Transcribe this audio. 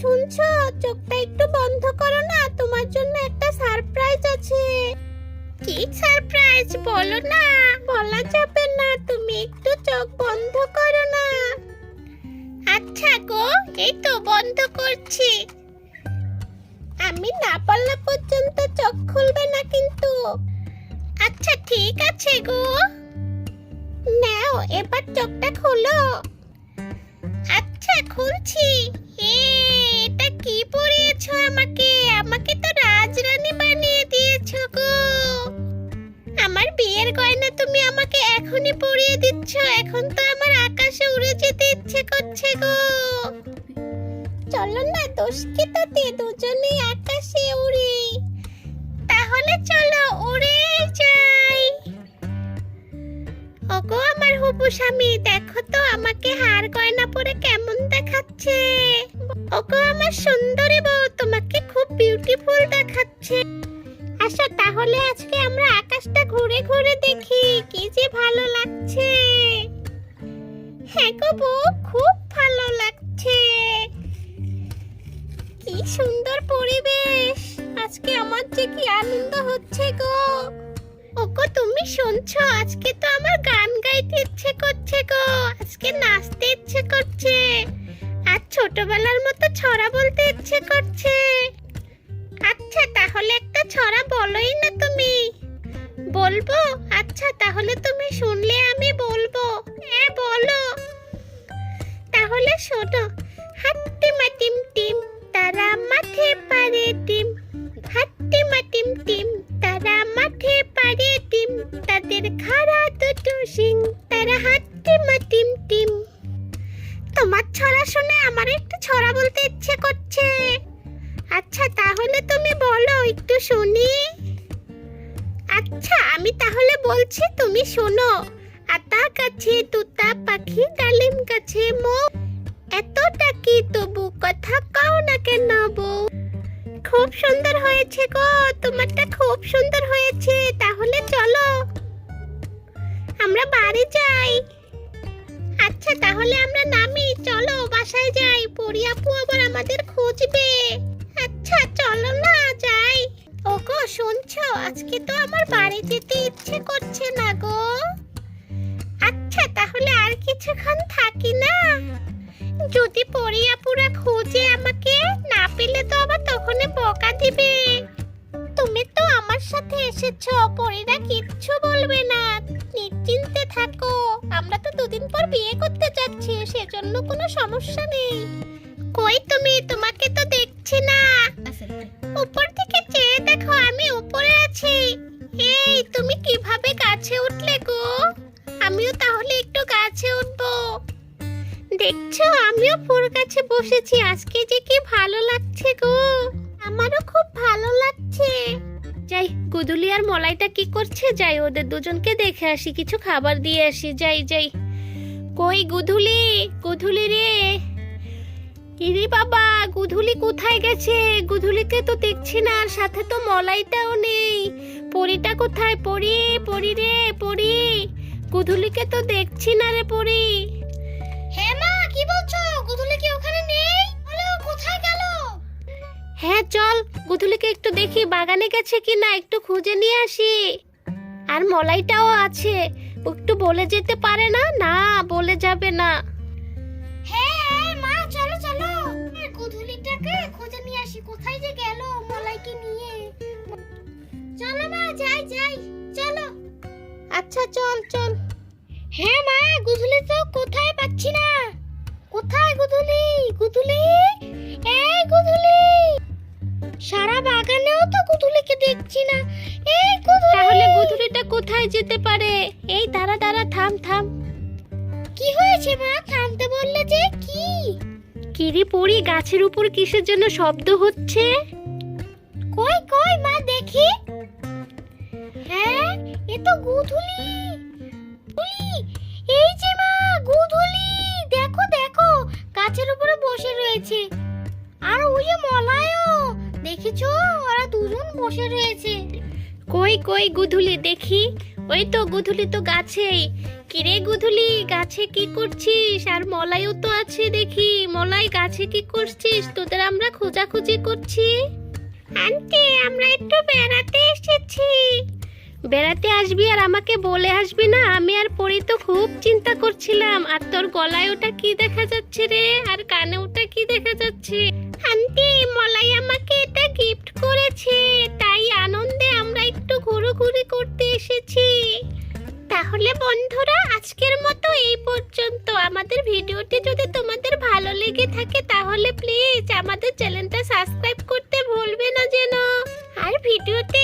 শুনছো? চোখটা একটু বন্ধ করো না, তোমার জন্য একটা সারপ্রাইজ আছে। কি সারপ্রাইজ বলো না? বলা যাবে না, তুমি একটু চোখ বন্ধ করো না। আচ্ছা গো, এই তো বন্ধ করছি। আমি না বলা পর্যন্ত চোখ খুলবে না কিন্তু। আচ্ছা ঠিক আছে গো। নাও এবার চোখটা খোলো। আচ্ছা খুলছি। এটা কি পরিয়েছো আমাকে? আমাকে তো রাজরানী বানিয়ে দিয়েছো গো। আমার বিয়ের গয়না তুমি আমাকে এখনই পরিয়ে দিচ্ছ? এখন তো আমার আকাশে উড়ে যেতে ইচ্ছে করছে গো। চলো না দুষ্কৃতাতে দুজনেই আকাশে উড়ি। তাহলে চলো উড়ে যাই। ওগো আমার হবু স্বামী, দেখো তো আমাকে হার গয়না পরে কেমন দেখাচ্ছে। ওগো আমার সুন্দরী বউ, তোমাকে খুব বিউটিফুল দেখাচ্ছে। আচ্ছা তাহলে আজকে আমরা আকাশটা ঘুরে ঘুরে দেখি, কি যে ভালো লাগছে। হ্যাঁ গো বউ, খুব ভালো লাগছে। কি সুন্দর পরিবেশ, আজকে আমার যে কি আনন্দ হচ্ছে গো। ওগো তুমি শুনছো? আজকে তো আমার গান গাইতে ইচ্ছে করছে গো, আজকে নাচতে ইচ্ছে করছে, আর ছোটবেলার মতো ছড়া বলতে ইচ্ছে করছে। আচ্ছা তাহলে একটা ছড়া বলোই না তুমি। বলবো? আচ্ছা তাহলে তুমি শুনলে আমি বলবো। হ্যাঁ বলো। তাহলে শোনো। হাট্টি মাটিম টিম, তারা মাঠে পারে ডিম। হাট্টি মাটিম টিম, তারা মাঠে পারে ডিম। তাদের খাড়া দুটো শিং, তারা হাট্টি মাটিম টিম। তোমার ছড়া শুনে আমার একটু ছড়া বলতে ইচ্ছে করছে। আচ্ছা তাহলে তুমি বলো, একটু শুনি। আচ্ছা আমি তাহলে বলছি, তুমি শোনো। আতা গাছে তোতা পাখি, ডালিম গাছে মৌ, এতটা কি তবু কথা কও না কেন বউ। খুব সুন্দর হয়েছে গো, তোমারটা খুব সুন্দর হয়েছে। তাহলে চলো আমরা বাড়ি যাই। আচ্ছা তাহলে আমরা নামি, চলো বাসায় যাই, পরি আপু আবার আমাদের খুঁজবে। আচ্ছা চলো না যাই। ওগো শুনছো? আজকে তো আমার বাড়ি যেতে ইচ্ছে করছে না গো। আচ্ছা তাহলে আর কিছুক্ষণ থাকি না। যদি পরি আপুরা খোঁজে আমাকে, না পেলে তো আবার তখন বকা দিবে। তুমি তো আমার সাথে এসেছো, পরিরা কিচ্ছু বলবে না, নিশ্চিন্তে থাকো। আমরা তো দুদিন পর বিয়ে করতে যাচ্ছি, সেজন্য কোনো সমস্যা নেই। কই তুমি? তোমাকে তো দেখছি না। উপর থেকে চেয়ে দেখো, আমি উপরে আছি। এই তুমি কিভাবে গাছে উঠলে গো? আমিও তাহলে একটু গাছে উঠবো। দেখছো আমিও ফুল গাছে বসেছি, আজকে যে কি ভালো লাগছে গো। আমারও খুব ভালো লাগছে। যাই, গুদুলি আর মলাইটা কি করছে, যাই ওদের দুজনকে দেখে আসি, কিছু খাবার দিয়ে আসি। যাই যাই। কই গুদুলি? গুদুলি রে, ইরি বাবা, গুদুলি কোথায় গেছে? গুদুলিকে তো দেখছি না, আর সাথে তো মলাইটাও নেই। পরিটা কোথায়? পরি, পরি রে পরি, গুদুলিকে তো দেখছি না রে পরি। হ্যাঁ মা, কি বলছো? গুদুলি কি ওখানে নেই? হ্যালো, কোথায় গেল? হ্যাঁ চল, গুদুলিকে একটু দেখি, বাগানে গেছে কিনা একটু খুঁজে নিয়ে আসি। আর মলাইটাও আছে, একটু বলে যেতে পারে না? না বলে যাবে না। হ্যাঁ মা, চলো চলো, গুদুলিটাকে খুঁজে নিয়ে আসি। কোথায় যে গেল মলাইকে নিয়ে? চলো মা, যাই যাই, চলো। আচ্ছা চল চল। হ্যাঁ মা, গুদুলি তো কোথায় পাচ্ছি না। কোথায় গুদুলি? গুদুলি, এই গুদুলি, সারা বাগানেও তো গুদুলিকে দেখছি না। এই গুদুলি, তাহলে গুদুলিটা কোথায় যেতে পারে? এই দাঁড়া দাঁড়া, থাম থাম। কি হয়েছে মা, থামতে বললে যে? কি কিরি পড়ি, গাছের উপর কিসের জন্য শব্দ হচ্ছে? কই কই মা, দেখি। হ্যাঁ এ তো গুদুলি। এই যে মা, গুদুলি, দেখো দেখো, গাছের উপরে বসে রয়েছে। আর ওই যে মলায়ও, দেখেছো? ওরা দুজন বসে রয়েছে। কই কই গুদুলি, দেখি। ওই তো গুধুলি তো গাছেই। কিরে গুধুলি, গাছে কি করছিস? আর মলাইও তো আছে দেখি। মলাই, গাছে কি করছিস? তোদের আমরা খোঁজাখুঁজি করছি। আন্টি, আমরা একটু বেড়াতে এসেছি। বেড়াতে আসবি আর আমাকে বলে আসবি না? আমি আর পরি তো খুব চিন্তা করছিলাম। আর তোর গলায় ওটা কি দেখা যাচ্ছে রে? আর কানে ওটা কি দেখা যাচ্ছে? আন্টি, মলাই আমাকে এটা গিফট করেছে, তাই আনন্দে আমরা একটু ঘোরাঘুরি করতে এসেছি। তাহলে বন্ধুরা, আজকের মতো এই পর্যন্ত। আমাদের ভিডিওটি যদি তোমাদের ভালো লেগে থাকে তাহলে প্লিজ আমাদের চ্যানেলটা সাবস্ক্রাইব করতে ভুলবে না যেন। আর ভিডিওতে